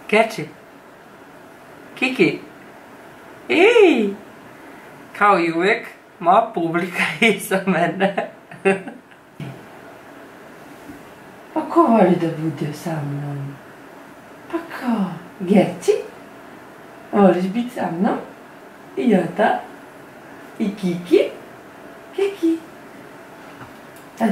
Keči. Kiki. Ej! Kao i uvijek, moja publika iza mene. Pa ko voli da bude sa mnom? Pa ko? Geci? Voliš biti sa mnom? I Jota? I Kiki? Kiki? Da.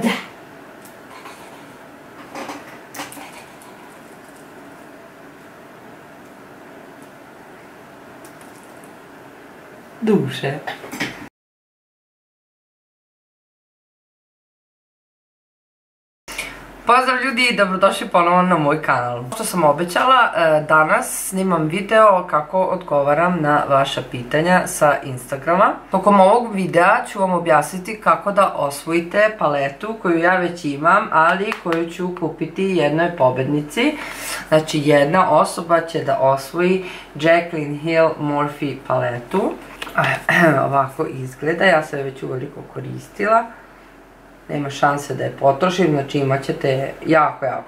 Duše. Pozdrav ljudi i dobrodošli ponovo na moj kanal. Što sam obećala, danas snimam video kako odgovaram na vaša pitanja sa Instagrama. Tokom ovog videa ću vam objasniti kako da osvojite paletu koju ja već imam, ali koju ću kupiti jednoj pobednici. Znači jedna osoba će da osvoji Jaclyn Hill Morphe paletu. Ovako izgleda, ja sam je već uveliko koristila. Nema šanse da je potrošim, znači imat ćete je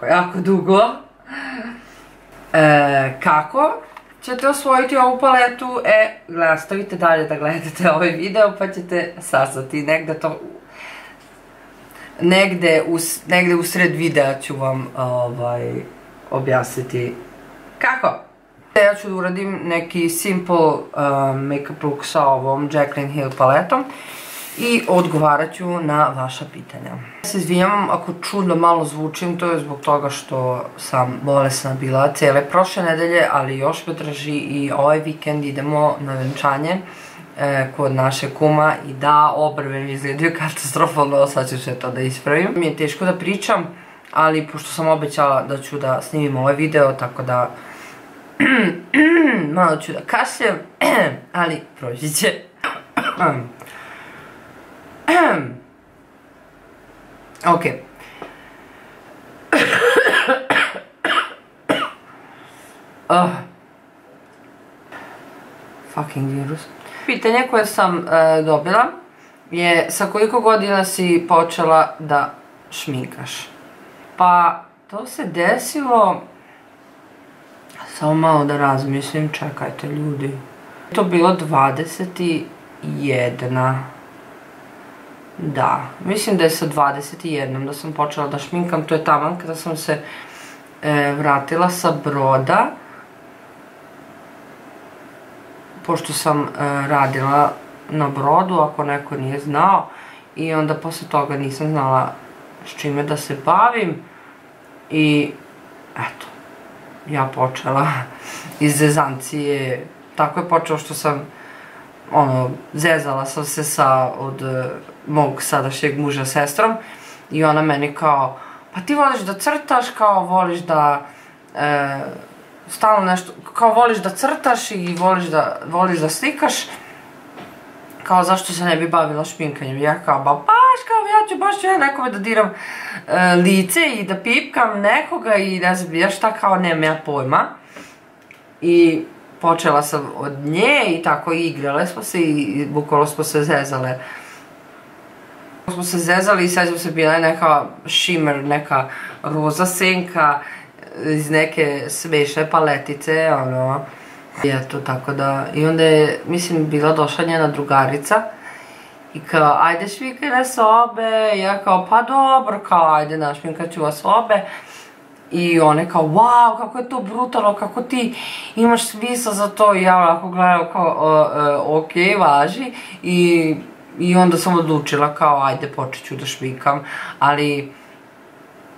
jako dugo. Kako ćete osvojiti ovu paletu? Nastavite dalje da gledate ovaj video pa ćete saznati. Negde usred videa ću vam objasniti kako. Ja ću da uradim neki simple make-up look sa ovom Jaclyn Hill paletom i odgovarat ću na vaša pitanja. Ja se izvinjavam ako čudno malo zvučim, to je zbog toga što sam bolesna bila cele prošle nedelje, ali još me drži i ovaj vikend idemo na venčanje kod naše kuma i da, obrve mi izgledaju katastrofalno, sad ću sve to da ispravim. Mi je teško da pričam, ali pošto sam obećala da ću da snimim ovaj video, tako da malo ću da kašljem, ali proći će. Ok. Fucking virus. Pitanje koje sam dobila je sa koliko godina si počela da šminkaš? Pa to se desilo, samo malo da razmislim, čekajte ljudi. To bilo 21. Da, mislim da je sa 21 da sam počela da šminkam, to je taman kada sam se vratila sa broda, pošto sam radila na brodu, ako neko nije znao, i onda posle toga nisam znala s čime da se bavim i eto, ja počela iz zezancije, tako je počelo što sam zezala sam se od mog sadašnjeg muža sestrom i ona meni kao, pa ti voliš da crtaš, kao voliš da stalno nešto, kao voliš da crtaš i voliš da slikaš, kao zašto se ne bi bavila šminkanjem. Ja kao, ba baš kao baš ću ja nekome da diram lice i da pipkam nekoga i ne znam ja šta, kao nemam ja pojma. I počela sam od nje i tako igrale smo se i bukvalno smo se zezale. Smo se zezali i sad smo se bila neka shimmer, neka roza senka iz neke smešne paletice, ono. I eto, tako da, i onda je, mislim, bila došla njena drugarica i kao, ajde šminkaj nas obe, i ja kao, pa dobro, kao, ajde našminkat ću vas obe. I one kao, wow, kako je to brutalno, kako ti imaš smisla za to. I ja ovako gledam kao, ok, važi. I onda sam odlučila kao, ajde, počet ću da šminkam. Ali,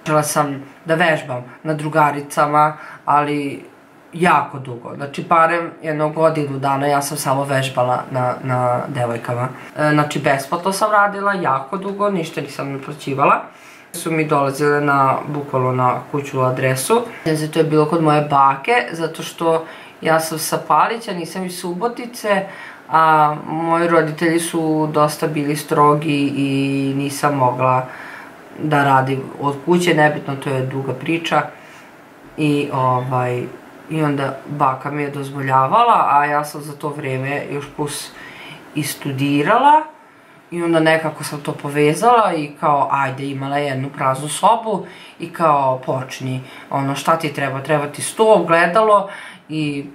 počela sam da vežbam na drugaricama, ali jako dugo. Znači, barem jednog godinu dana ja sam samo vežbala na devojkama. Znači, besplatno sam radila jako dugo, ništa nisam naplaćivala. Su mi dolazile bukvalno na kuću adresu. To je bilo kod moje bake, zato što ja sam sa Palića, nisam iz Subotice, a moji roditelji su dosta bili strogi i nisam mogla da radim od kuće, nebitno, to je duga priča. I onda baka mi je dozvoljavala, a ja sam za to vreme još plus i studirala. I onda nekako sam to povezala i kao, ajde, imala jednu praznu sobu i kao, počni, ono, šta ti treba? Treba ti sto, ogledalo i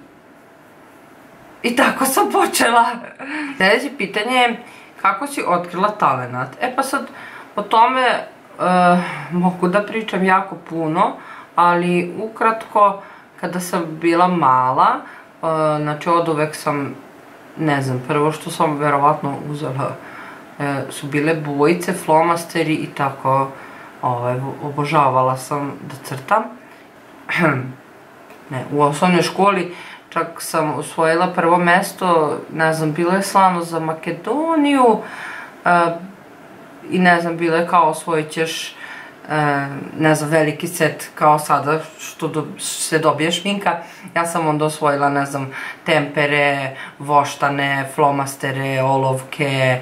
tako sam počela. Sljedeće pitanje je, kako si otkrila talenat? Pa sad, o tome mogu da pričam jako puno, ali ukratko, kada sam bila mala, znači od uvek sam, ne znam, prvo što sam verovatno uzela su bile bojice, flomasteri i tako, obožavala sam da crtam. U osnovnoj školi čak sam osvojila prvo mesto, ne znam, bilo je slano za Makedoniju i ne znam, bilo je kao osvojit ćeš, ne znam, veliki set kao sada što se dobije šminka. Ja sam onda osvojila, ne znam, tempere, voštane, flomastere, olovke,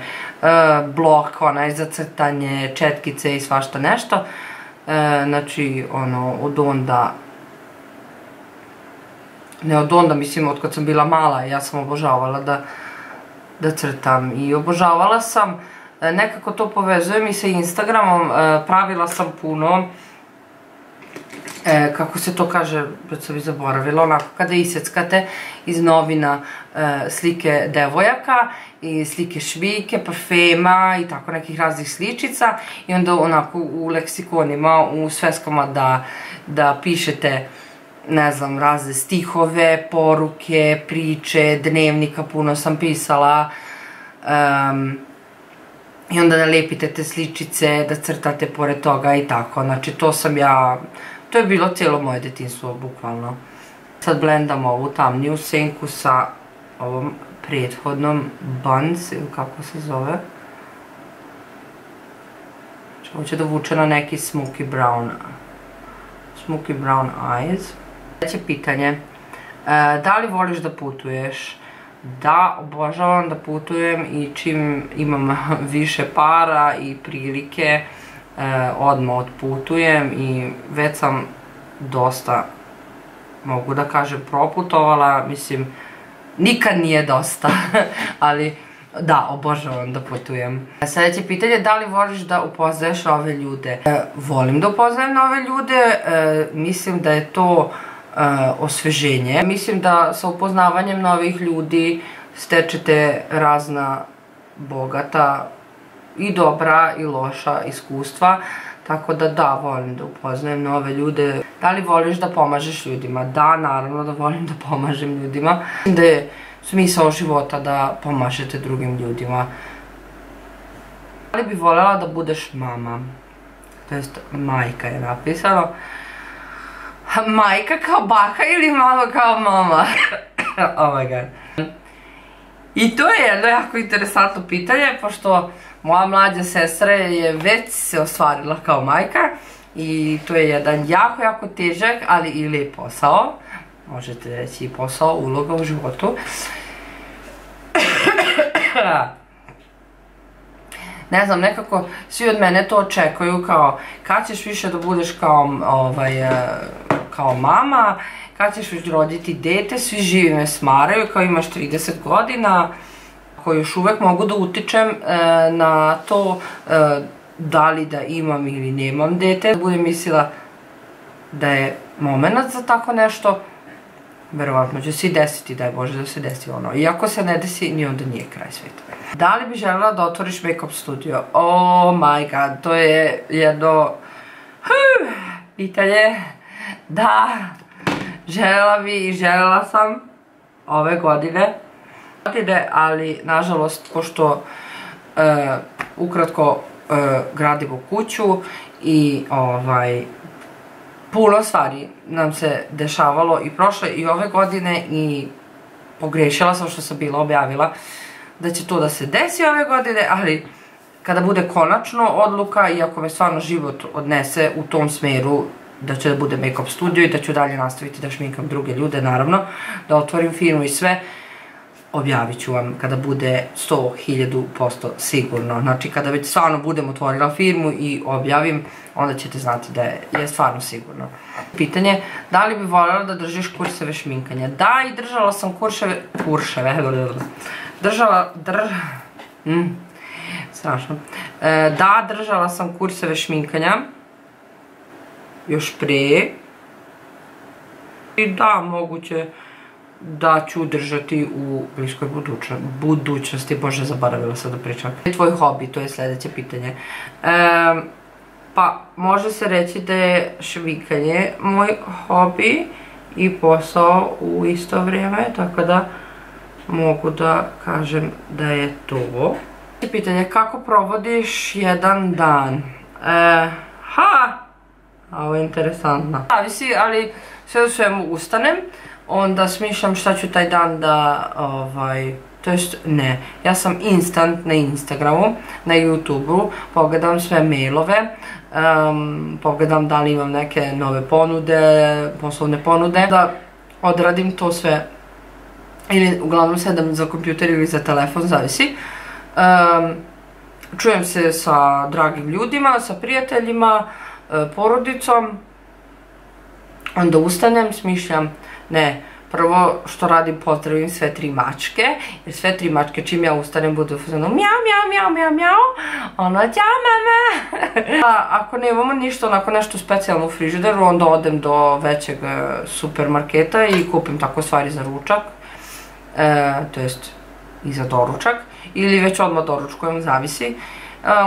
blok, onaj za crtanje, četkice i svašta nešto. Znači, ono, od onda, ne od onda, mislim, od kad sam bila mala, ja sam obožavala da crtam i obožavala sam, nekako to povezujem i sa Instagramom, pravila sam puno, kako se to kaže, već sam i zaboravila, onako kada iseckate iz novina slike devojaka i slike šminke, parfema i tako nekih raznih sličica i onda onako u leksikonima, u sveskama da pišete, ne znam, razne stihove, poruke, priče, dnevnika puno sam pisala i onda da lepite te sličice, da crtate pored toga i tako. Znači to sam ja, to je bilo cijelo moje detinjstvo, bukvalno. Sad blendam ovu tamniju senku sa ovom prethodnom Buns, ili kako se zove. Ovo će da vuče na neki smoky brown eyes. Sljedeće pitanje, da li voliš da putuješ? Da, obožavam da putujem i čim imam više para i prilike, odmah otputujem i već sam dosta, mogu da kažem, proputovala, mislim, nikad nije dosta, ali da, obožavam da putujem. Sljedeće pitanje, da li voliš da upoznaješ nove ljude? Volim da upoznajem nove ljude, mislim da je to osveženje. Mislim da sa upoznavanjem novih ljudi stečete razna bogata i dobra i loša iskustva, tako da da, volim da upoznajem nove ljude. Da li voliš da pomažeš ljudima? Da, naravno da volim da pomažem ljudima. Mislim da je smisao života da pomažete drugim ljudima. Da li bi voljela da budeš mama? To jest majka je napisano. Majka kao baka ili mama kao mama? Oh my god. I to je jedno jako interesantno pitanje, pošto moja mlađa sestra je već se ostvarila kao majka i to je jedan jako, jako težak, ali i lijep posao. Možete reći posao, uloga u životu. Ne znam, nekako svi od mene to očekuju kao kad ćeš više da budeš kao mama, kad ćeš već roditi dete, svi živi me smaraju kao imaš 30 godina, koji još uvek mogu da utičem na to da li da imam ili nemam dete. Budem mislila da je moment za tako nešto, verovatno će se i desiti, daj Bože da se desi ono. Iako se ne desi, ni onda nije kraj sveta. Da li bi željela da otvoriš make-up studio? Oh my god, to je jedno pitanje. Da, željela bi i željela sam ove godine, ali nažalost, pošto ukratko gradimo kuću i puno stvari nam se dešavalo i prošle i ove godine i pogrešila sam što sam bila objavila da će to da se desi ove godine, ali kada bude konačno odluka i ako me stvarno život odnese u tom smeru da će da bude make-up studio i da ću dalje nastaviti da šminkam druge ljude, naravno, da otvorim firmu i sve, objavit ću vam kada bude 100.000% sigurno. Znači kada već stvarno budem otvorila firmu i objavim, onda ćete znati da je stvarno sigurno. Pitanje, da li bi voljela da držiš kurseve šminkanja? Da, i držala sam strašno. Da, držala sam kurseve šminkanja. Još pre. I da, moguće da ću držati u bliskoj budućnosti. Bože, zaboravila sam da pričam. Tvoj hobi, to je sljedeće pitanje. Pa, može se reći da je šminkanje moj hobi i posao u isto vrijeme, tako da mogu da kažem da je to. Pitanje, kako provodiš jedan dan? Ovo je interesantno. Zavisi, ali sve u svemu ustanem, onda smišljam šta ću taj dan da, to jest ne, ja sam instant na Instagramu, na YouTubeu, pogledam sve mailove, pogledam da li imam neke nove ponude, poslovne ponude, da odradim to sve, ili uglavnom sedam za kompjuter ili za telefon, zavisi. Čujem se sa dragim ljudima, sa prijateljima, porodicom, onda ustanem, smišljam, ne, prvo što radim, pozdravim sve 3 mačke, jer sve 3 mačke čim ja ustanem budu mjau, mjau, mjau, mjau, mjau, ono, ćao mama. Ako nemamo ništa, onako nešto specijalno u frižideru, onda odem do većeg supermarketa i kupim tako stvari za ručak, to jest i za doručak, ili već odmah doručkujem, zavisi.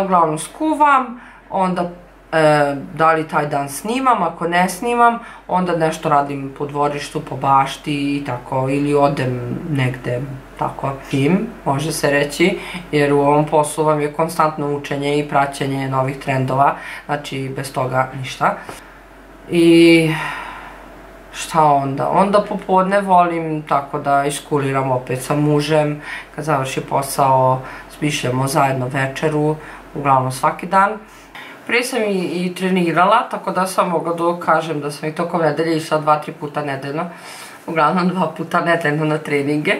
Uglavnom skuvam, onda da li taj dan snimam, ako ne snimam, onda nešto radim po dvorištu, po bašti i tako, ili odem negde, tako. Tim, može se reći, jer u ovom poslu vam je konstantno učenje i praćenje novih trendova, znači bez toga ništa. I šta onda? Onda popodne volim tako da iskuliram opet sa mužem, kad završi posao, smišljamo zajedno večeru, uglavnom svaki dan. Prije sam i trenirala, tako da sam mogla da kažem da sam i tokom nedelje išla 2-3 puta nedeljno. Uglavnom 2 puta nedeljno na treninge.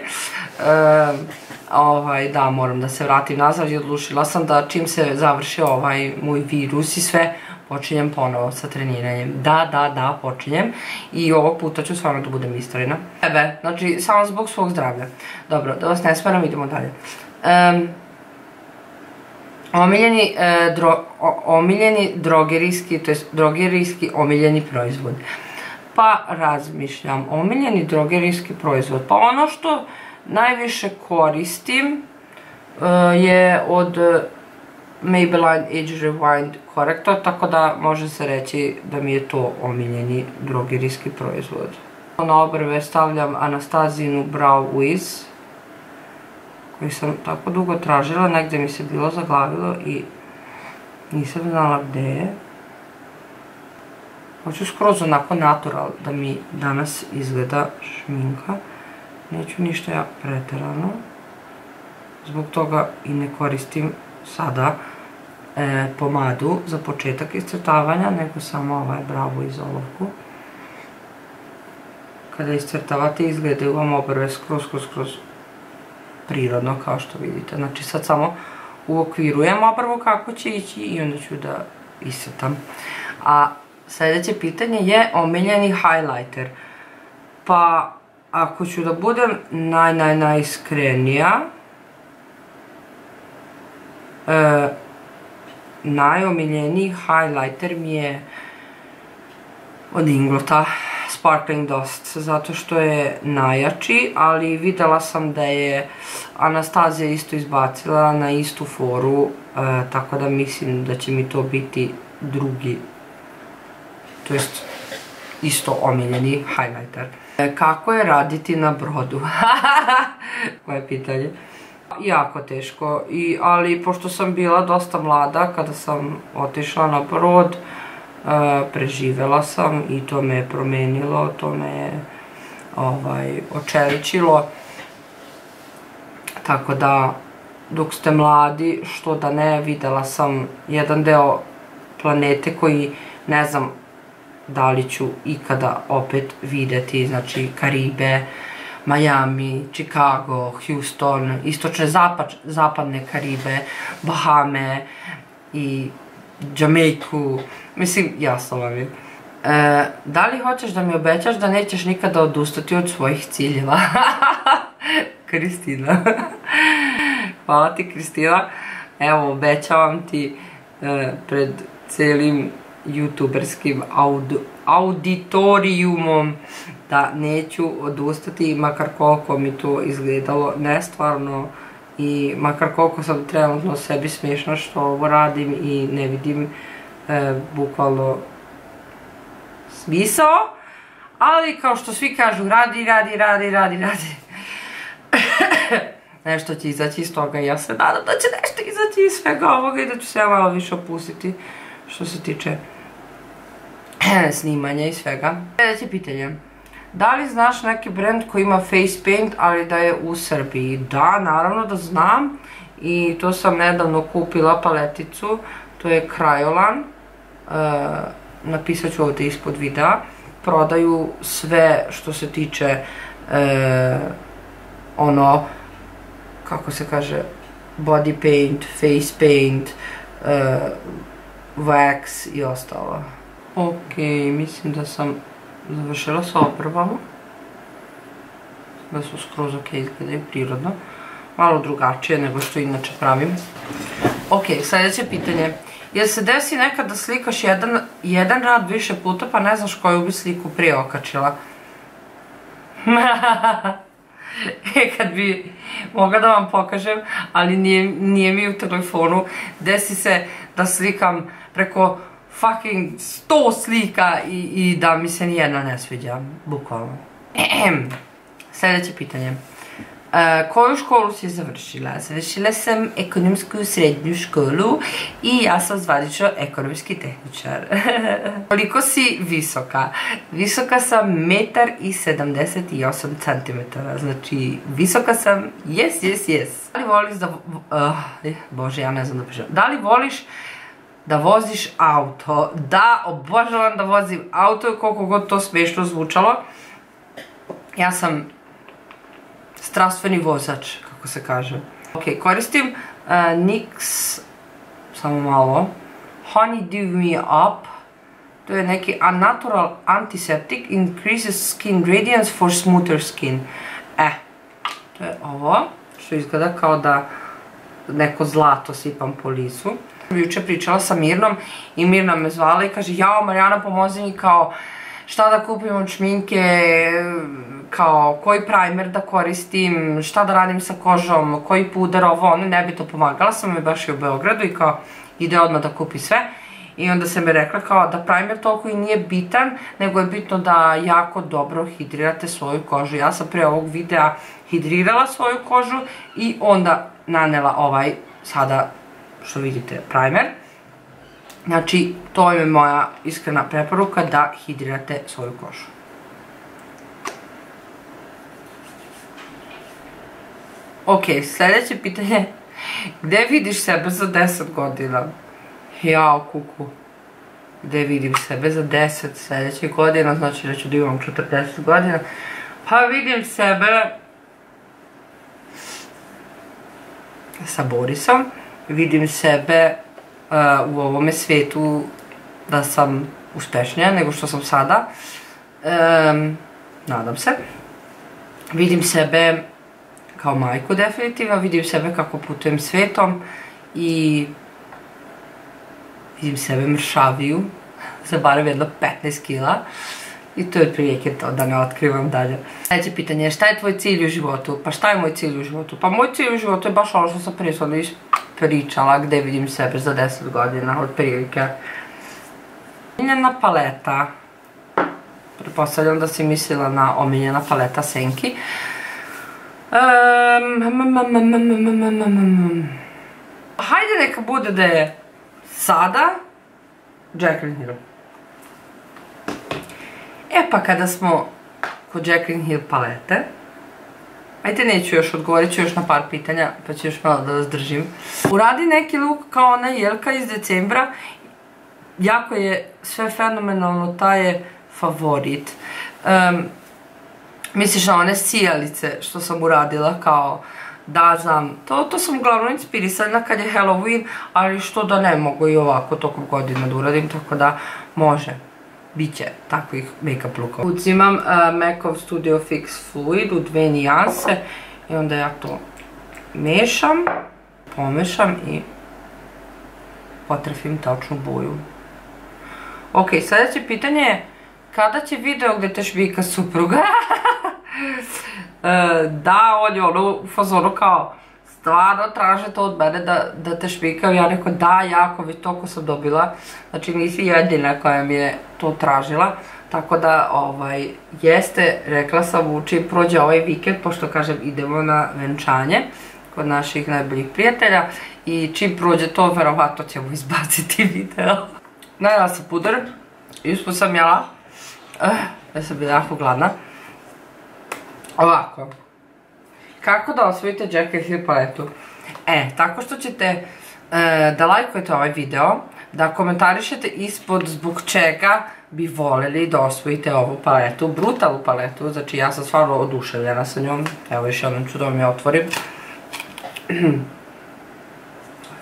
Da, moram da se vratim nazad i odlučila sam da čim se završi ovaj moj virus i sve, počinjem ponovo sa treniranjem. Da, počinjem. I ovog puta ću stvarno da budem iskrena. Znači, samo zbog svog zdravlja. Dobro, da vas ne smeram, idemo dalje. Omiljeni drogerijski, to je drogerijski omiljeni proizvod. Pa razmišljam, omiljeni drogerijski proizvod. Pa ono što najviše koristim je od Maybelline Age Rewind korektor, tako da može se reći da mi je to omiljeni drogerijski proizvod. Na obrve stavljam Anastazinu Brow Wiz, koji sam tako dugo tražila, negdje mi se bilo zaglavilo i nisam znala gdje je. Hoću skroz onako natural da mi danas izgleda šminka. Neću ništa ja preterano. Zbog toga i ne koristim sada pomadu za početak iscrtavanja, nego samo ovaj Brow iz olovku. Kada iscrtavate izgledaju vam obrve skroz prirodno, kao što vidite. Znači sad samo uokvirujem obrvu kako će ići i onda ću da iscrtam. A sljedeće pitanje je omiljeni highlighter. Pa ako ću da budem najiskrenija, najomiljeniji highlighter mi je od Inglota Sparkling Dust, zato što je najjači, ali vidjela sam da je Anastazija isto izbacila na istu foru, tako da mislim da će mi to biti drugi, to jest isto omiljeni highlighter. Kako je raditi na brodu? Koje pitanje? Jako teško, ali pošto sam bila dosta mlada kada sam otišla na brod, preživjela sam i to me je promenilo, to me je očeličilo. Tako da, dok ste mladi, što da ne, vidjela sam jedan deo planete koji ne znam da li ću ikada opet vidjeti, znači Karibe, Miami, Chicago, Houston, istočne zapadne Karibe, Bahame i Jamaiku. Mislim, jasno vam je. Da li hoćeš da mi obećaš da nećeš nikada odustati od svojih ciljeva? Kristina. Hvala ti, Kristina. Evo, obećavam ti pred celim youtuberskim auditorijumom da neću odustati, makar koliko mi to izgledalo nestvarno i makar koliko sam trenutno sebi smiješna što ovo radim i ne vidim bukvalno smisao, ali kao što svi kažu, radi. Nešto će izaći iz toga i ja se nadam da će nešto izaći iz svega ovoga i da ću se ja malo više opustiti što se tiče snimanja i svega. Sljedeće pitanje. Da li znaš neki brand koji ima face paint, ali da je u Srbiji? Da, naravno da znam i to sam nedavno kupila paleticu, to je Krajolan, napisat ću ovdje ispod videa. Prodaju sve što se tiče ono, kako se kaže, body paint, face paint, wax i ostalo. Ok, mislim da sam završila sa obrvama. Da su skroz ok, izgledaju prirodno. Malo drugačije nego što inače pravim. Ok, sljedeće pitanje. Jel se desi nekad da slikaš jedan rad više puta pa ne znaš koju bi sliku prije okačila? Kad bi mogla da vam pokažem, ali nije mi u telefonu. Desi se da slikam preko fucking 100 slika i da mi se nijedna ne sviđa, bukvalno. Sljedeće pitanje. Koju školu si završila? Završila sam ekonomsku srednju školu i ja sam zvanično ekonomski tehničar. Koliko si visoka? Visoka sam 1,78 cm. Znači, visoka sam, yes. Da li voliš da... Bože, ja ne znam da pišem. Da li voliš da voziš auto? Da, obožavam da vozim auto, koliko god to smiješno zvučalo. Ja sam strastveni vozač, kako se kaže. Ok, koristim NYX, samo malo, Honeydew Me Up. To je neki unnatural antiseptic, increases skin radiance for smoother skin. To je ovo, što izgleda kao da neko zlato sipam po licu. Juče pričala sa Mirnom i Mirna me zvala i kaže, jao Marijana, pomozi mi kao šta da kupim od šminke, kao koji primer da koristim, šta da radim sa kožom, koji puder, ovo, ono, ne bi to pomagala, sam mi baš i u Beogradu i kao ide odmah da kupi sve. I onda sam mi rekla kao da primer toliko i nije bitan, nego je bitno da jako dobro hidrirate svoju kožu. Ja sam prije ovog videa hidrirala svoju kožu i onda nanela ovaj, sada što vidite, primer. Znači, to je moja iskrena preporuka da hidrirate svoju kožu. Ok, sljedeće pitanje. Gde vidiš sebe za 10 godina? Jao, kuku. Gde vidim sebe za 10 sljedećih godina, znači da ću da imam 40 godina. Pa vidim sebe sa Borisom. Vidim sebe u ovome svijetu da sam uspešnija nego što sam sada. Nadam se. Vidim sebe kao majku definitivno, vidim sebe kako putujem svijetom i vidim sebe mršaviju za barem jedno 15 kila i to je otprilike to, da ne otkrivam dalje. Sljedeće pitanje je šta je tvoj cilj u životu? Pa šta je moj cilj u životu? Pa moj cilj u životu je baš ono što sam prije sada ispričala, gdje vidim sebe za 10 godina otprilike. Omiljena paleta. Pretpostavljam da si mislila na omiljena paleta senki. Hajde neka bude da je sada Jaclyn Hill. Pa kada smo kod Jaclyn Hill palete, ajde neću još, odgovorit ću još na par pitanja, pa ću još malo da vas držim. Uradi neki look kao ona Jelka iz decembra, jako je sve fenomenalno, taj je favorit. Misliš na one sijalice što sam uradila kao da znam, to sam uglavnom inspirisana kad je Halloween, ali što da ne mogu i ovako tokom godina da uradim, tako da može, bit će takvih make-up lookova. Uzimam MAC Studio Fix Fluid u 2 nijanse i onda ja to mešam, pomešam i potrefim tačnu boju. Ok, sljedeće pitanje je kada će video gdje te šmika supruga? Da, on je ono u fazonu kao stvarno traže to od mene da te šmikam. Ja rekao da, jako, već toliko sam dobila. Znači nisi jedina koja mi je to tražila. Tako da, jeste, rekla sam čim prođe ovaj vikend, pošto kažem idemo na venčanje kod naših najboljih prijatelja i čim prođe to, verovatno ćemo izbaciti video. Najela sam puder, ispod sam jela, ja sam bila jako gladna. Ovako, kako da osvojite Jack & Hill paletu? Tako što ćete da lajkujete ovaj video, da komentarišete ispod zbog čega bi voljeli da osvojite ovu paletu, brutalnu paletu, znači ja sam stvarno oduševljena sa njom, evo još jednom ću da vam je otvorim.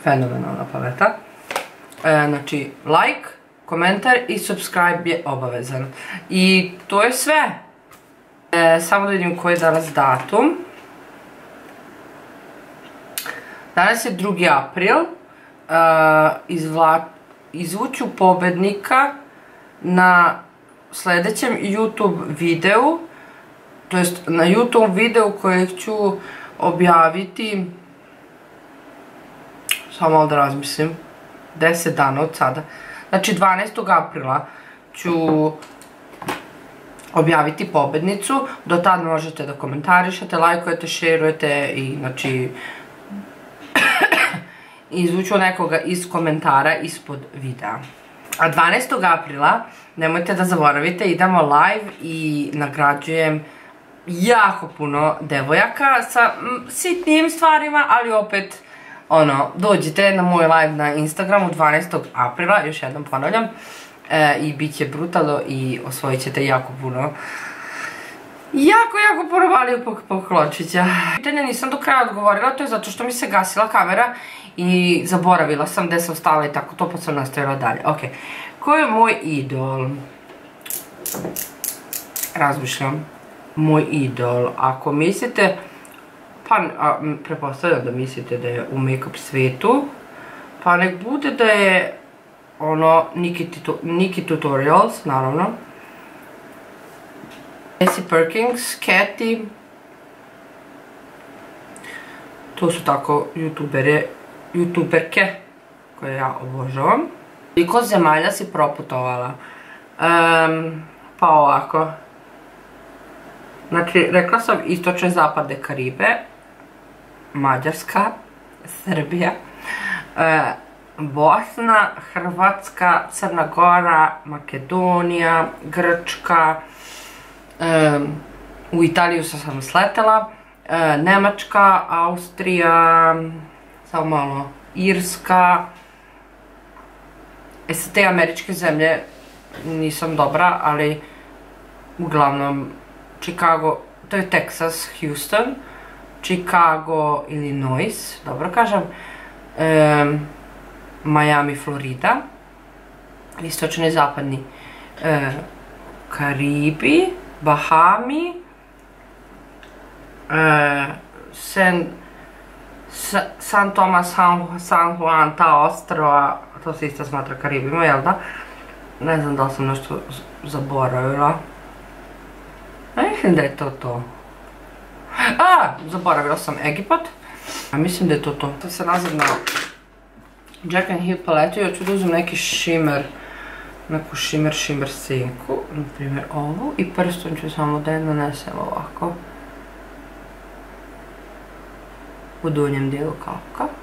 Fenomenalna paleta. Znači, like, komentar i subscribe je obavezan. I to je sve. Samo da vidim koji je danas datum. Danas je 2. april. Izvuću pobednika na sljedećem YouTube videu. To jest na YouTube videu kojeg ću objaviti, samo malo da razmislim, 10 dana od sada. Znači 12. aprila ću objaviti pobednicu. Do tada možete da komentarišete, lajkujete, šerujete i znači izvuću nekoga iz komentara ispod videa. A 12. aprila, nemojte da zaboravite, idemo live i nagrađujem jako puno devojaka sa sitnijim stvarima, ali opet, dođite na moj live na Instagramu 12. aprila, još jednom ponavljam, i bit će brutalno i osvojit ćete jako puno malih pokločića. Pitanje nisam do kraja odgovorila, to je zato što mi se gasila kamera i zaboravila sam gde sam stala i tako to, pa sam nastavila dalje. Ok, ko je moj idol? Razmišljam. Moj idol, ako mislite, pa pretpostavljam da mislite da je u make-up svijetu, pa nek bude da je Nikki Tutorials, naravno. Jessie Perkins, Katy. To su tako youtuberke koje ja obožavam. Koliko zemalja si proputovala? Pa ovako. Znači, rekla sam istočne zapadne Karibe, Mađarska, Srbija, Bosna, Hrvatska, Crna Gora, Makedonija, Grčka, u Italiju sam sletela, Nemačka, Austrija, samo malo, Irska, te američke zemlje nisam dobra, ali uglavnom Chicago, to je Texas, Houston, Chicago, Illinois, dobro kažem, Miami, Florida, istočni i zapadni Karibi, Bahami, San Tomas, San Juan, ta ostrva, to se isto smatra Karibima, jel da? Ne znam da li sam nešto zaboravila. Mislim da je to. Zaboravila sam Egipat. Mislim da je to. To se nazad na Jack & Hill paletu i hoću da uzem neki shimmer, neku shimmer senku, na primjer ovu, i prstom ću samo da je nanesem ovako u donjem dijelu kapka.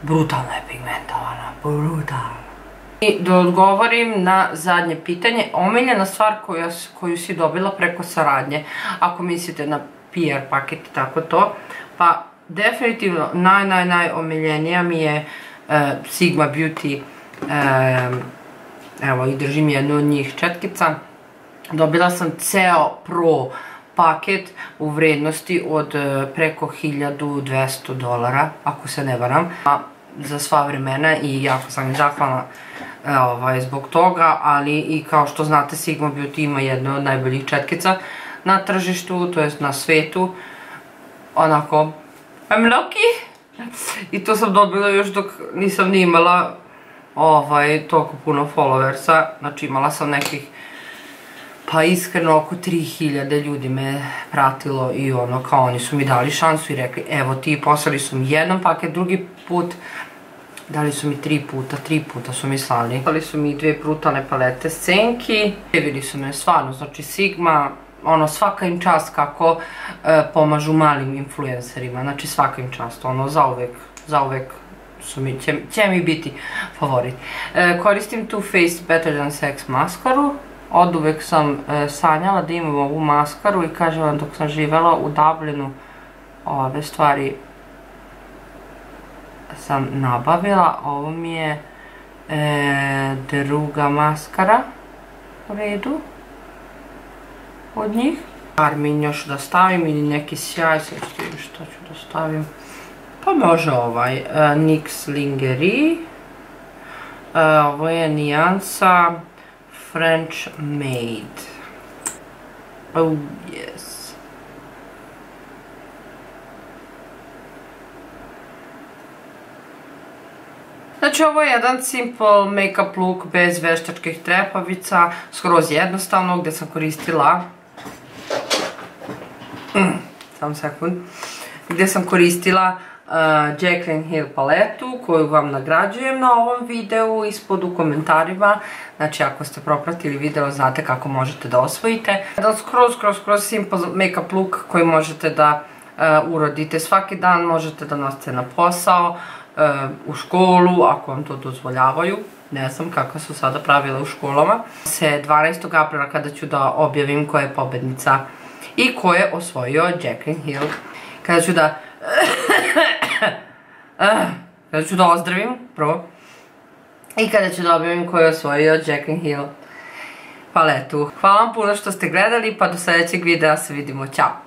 Brutalno je pigmentovana, brutalno. I da odgovorim na zadnje pitanje, omiljena stvar koju si dobila preko saradnje, ako mislite na PR paket i tako to, pa definitivno najomiljenija mi je Sigma Beauty, evo i držim jednu od njih četkica. Dobila sam ceo Pro paket u vrednosti od preko $1200, ako se ne varam, za sva vremena i jako sam zahvalna zbog toga, ali i kao što znate Sigma Beauty ima jednu od najboljih četkica na tržištu, to jest na svetu. Onako, I'm lucky, I to sam dobila još dok nisam ni imala toliko puno followersa. Znači imala sam nekih, pa iskreno oko 3000 ljudi me pratilo i ono kao oni su mi dali šansu i rekli evo ti, poslali su mi jedan paket, drugi put dali su mi 3 puta su mi slali. Dali su mi 2 brutalne palete scenki, prijavili su me stvarno, znači Sigma, ono svaka im čast kako pomažu malim influencerima, znači svaka im čast, ono zauvek će mi biti favorit. Koristim Too Faced Better Than Sex maskaru, oduvek sam sanjala da imam ovu maskaru i kažem vam dok sam živjela u Dublinu ove stvari sam nabavila. Ovo mi je druga maskara u redu od njih. Karmin još da stavim ili neki sjaj, sad ću vidim što ću da stavim. Pa može ovaj NYX Lingerie. Ovo je nijansa French Maid. Oh yes. Znači ovo je jedan simple make-up look bez veštačkih trepavica, skroz jednostavno, gdje sam koristila samo sekund, gdje sam koristila Jaclyn Hill paletu koju vam nagrađujem na ovom videu ispod u komentarima. Znači ako ste propratili video znate kako možete da osvojite. Jedan skroz simple make-up look koji možete da uradite svaki dan, možete da nosite na posao, u školu ako vam to dozvoljavaju. Ne znam kakva su sada pravila u školama. 12. aprila kada ću da objavim koja je pobednica i ko je osvojio Jaclyn Hill. Kada ću da ozdravim prvo i kada ću da objavim ko je osvojio Jaclyn Hill paletu. Hvala vam puno što ste gledali, pa do sljedećeg videa se vidimo, ćao!